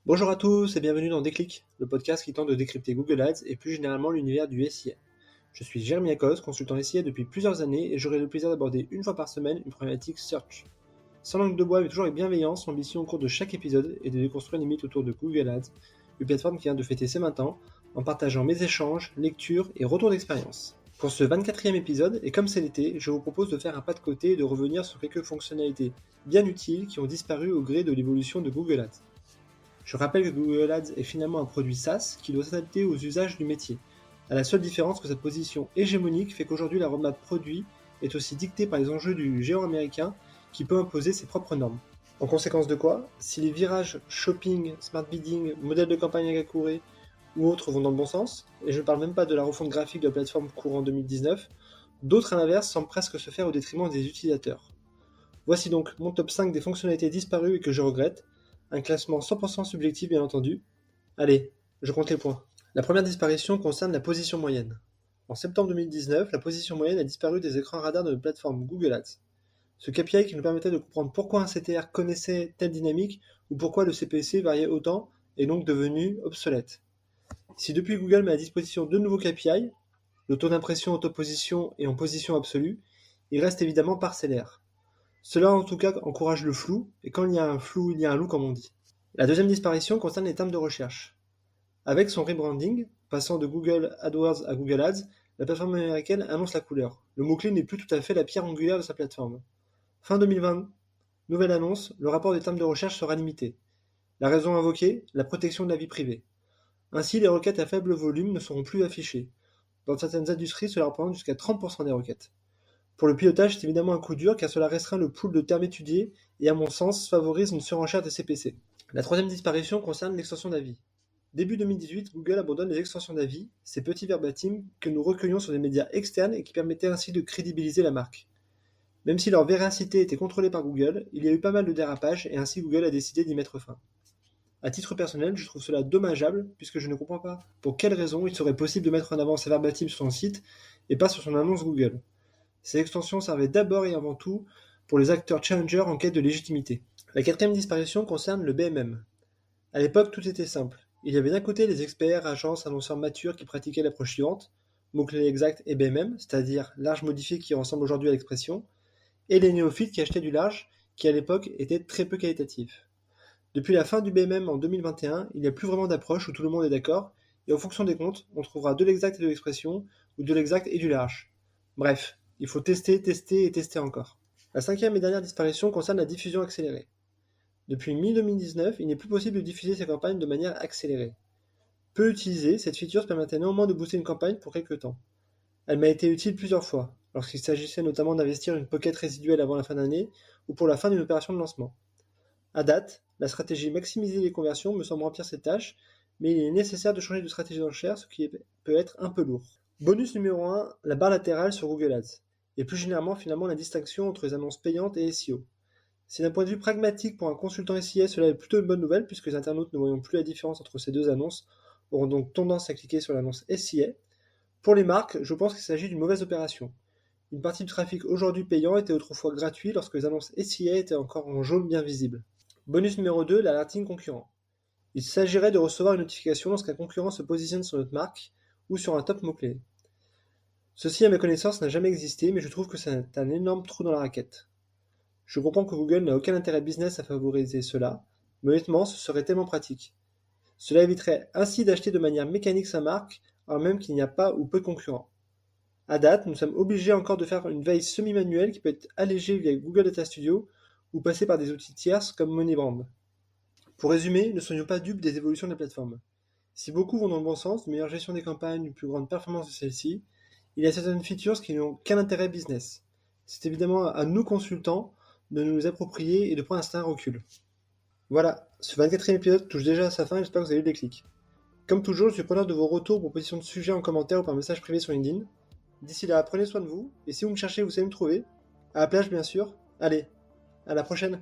Bonjour à tous et bienvenue dans Déclic, le podcast qui tente de décrypter Google Ads et plus généralement l'univers du SIA. Je suis Jérémy Akos, consultant SIA depuis plusieurs années et j'aurai le plaisir d'aborder une fois par semaine une problématique search. Sans langue de bois mais toujours avec bienveillance, l'ambition au cours de chaque épisode est de déconstruire les mythes autour de Google Ads, une plateforme qui vient de fêter ses 20 ans, en partageant mes échanges, lectures et retours d'expérience. Pour ce 24e épisode, et comme c'est l'été, je vous propose de faire un pas de côté et de revenir sur quelques fonctionnalités bien utiles qui ont disparu au gré de l'évolution de Google Ads. Je rappelle que Google Ads est finalement un produit SaaS qui doit s'adapter aux usages du métier, à la seule différence que sa position hégémonique fait qu'aujourd'hui la roadmap produit est aussi dictée par les enjeux du géant américain qui peut imposer ses propres normes. En conséquence de quoi, si les virages shopping, smart bidding, modèle de campagne à Kakure ou autres vont dans le bon sens, et je ne parle même pas de la refonte graphique de la plateforme courant 2019, d'autres à l'inverse semblent presque se faire au détriment des utilisateurs. Voici donc mon top 5 des fonctionnalités disparues et que je regrette, un classement 100% subjectif bien entendu. Allez, je compte les points. La première disparition concerne la position moyenne. En septembre 2019, la position moyenne a disparu des écrans radars de notre plateforme Google Ads. Ce KPI qui nous permettait de comprendre pourquoi un CTR connaissait telle dynamique ou pourquoi le CPC variait autant est donc devenu obsolète. Si depuis Google met à disposition deux nouveaux KPI, le taux d'impression en position et en position absolue, il reste évidemment parcellaire. Cela en tout cas encourage le flou, et quand il y a un flou, il y a un loup comme on dit. La deuxième disparition concerne les termes de recherche. Avec son rebranding, passant de Google AdWords à Google Ads, la plateforme américaine annonce la couleur. Le mot-clé n'est plus tout à fait la pierre angulaire de sa plateforme. Fin 2020, nouvelle annonce, le rapport des termes de recherche sera limité. La raison invoquée, la protection de la vie privée. Ainsi, les requêtes à faible volume ne seront plus affichées. Dans certaines industries, cela représente jusqu'à 30% des requêtes. Pour le pilotage, c'est évidemment un coup dur car cela restreint le pool de termes étudiés et à mon sens favorise une surenchère des CPC. La troisième disparition concerne l'extension d'avis. Début 2018, Google abandonne les extensions d'avis, ces petits verbatims que nous recueillons sur des médias externes et qui permettaient ainsi de crédibiliser la marque. Même si leur véracité était contrôlée par Google, il y a eu pas mal de dérapages et ainsi Google a décidé d'y mettre fin. À titre personnel, je trouve cela dommageable puisque je ne comprends pas pour quelles raisons il serait possible de mettre en avant ces verbatims sur son site et pas sur son annonce Google. Ces extensions servaient d'abord et avant tout pour les acteurs challengers en quête de légitimité. La quatrième disparition concerne le BMM. À l'époque, tout était simple. Il y avait d'un côté les experts, agences, annonceurs matures qui pratiquaient l'approche suivante, mots-clés exacts et BMM, c'est-à-dire large modifié qui ressemble aujourd'hui à l'expression, et les néophytes qui achetaient du large, qui à l'époque était très peu qualitatif. Depuis la fin du BMM en 2021, il n'y a plus vraiment d'approche où tout le monde est d'accord, et en fonction des comptes, on trouvera de l'exact et de l'expression, ou de l'exact et du large. Bref, il faut tester, tester et tester encore. La cinquième et dernière disparition concerne la diffusion accélérée. Depuis mi-2019, il n'est plus possible de diffuser ces campagnes de manière accélérée. Peu utilisée, cette feature permettait néanmoins de booster une campagne pour quelques temps. Elle m'a été utile plusieurs fois, lorsqu'il s'agissait notamment d'investir une pocket résiduelle avant la fin d'année ou pour la fin d'une opération de lancement. À date, la stratégie maximiser les conversions me semble remplir cette tâche, mais il est nécessaire de changer de stratégie d'enchère, ce qui peut être un peu lourd. Bonus numéro 1, la barre latérale sur Google Ads, et plus généralement finalement la distinction entre les annonces payantes et SEO. Si d'un point de vue pragmatique pour un consultant SIA, cela est plutôt une bonne nouvelle puisque les internautes ne voyant plus la différence entre ces deux annonces auront donc tendance à cliquer sur l'annonce SIA. Pour les marques, je pense qu'il s'agit d'une mauvaise opération. Une partie du trafic aujourd'hui payant était autrefois gratuit lorsque les annonces SIA étaient encore en jaune bien visible. Bonus numéro 2, l'alerting concurrent. Il s'agirait de recevoir une notification lorsqu'un concurrent se positionne sur notre marque ou sur un top mot-clé. Ceci, à ma connaissance, n'a jamais existé, mais je trouve que c'est un énorme trou dans la raquette. Je comprends que Google n'a aucun intérêt business à favoriser cela, mais honnêtement, ce serait tellement pratique. Cela éviterait ainsi d'acheter de manière mécanique sa marque, alors même qu'il n'y a pas ou peu de concurrents. À date, nous sommes obligés encore de faire une veille semi-manuelle qui peut être allégée via Google Data Studio ou passer par des outils tierces comme MoneyBrand. Pour résumer, ne soyons pas dupes des évolutions de la plateforme. Si beaucoup vont dans le bon sens, une meilleure gestion des campagnes, une plus grande performance de celles-ci, il y a certaines features qui n'ont qu'un intérêt business. C'est évidemment à nous consultants de nous les approprier et de prendre un certain recul. Voilà, ce 24e épisode touche déjà à sa fin et j'espère que vous avez eu le déclic. Comme toujours, je suis preneur de vos retours, propositions de sujets en commentaire ou par message privé sur LinkedIn. D'ici là, prenez soin de vous, et si vous me cherchez, vous savez me trouver. À la plage bien sûr. Allez, à la prochaine.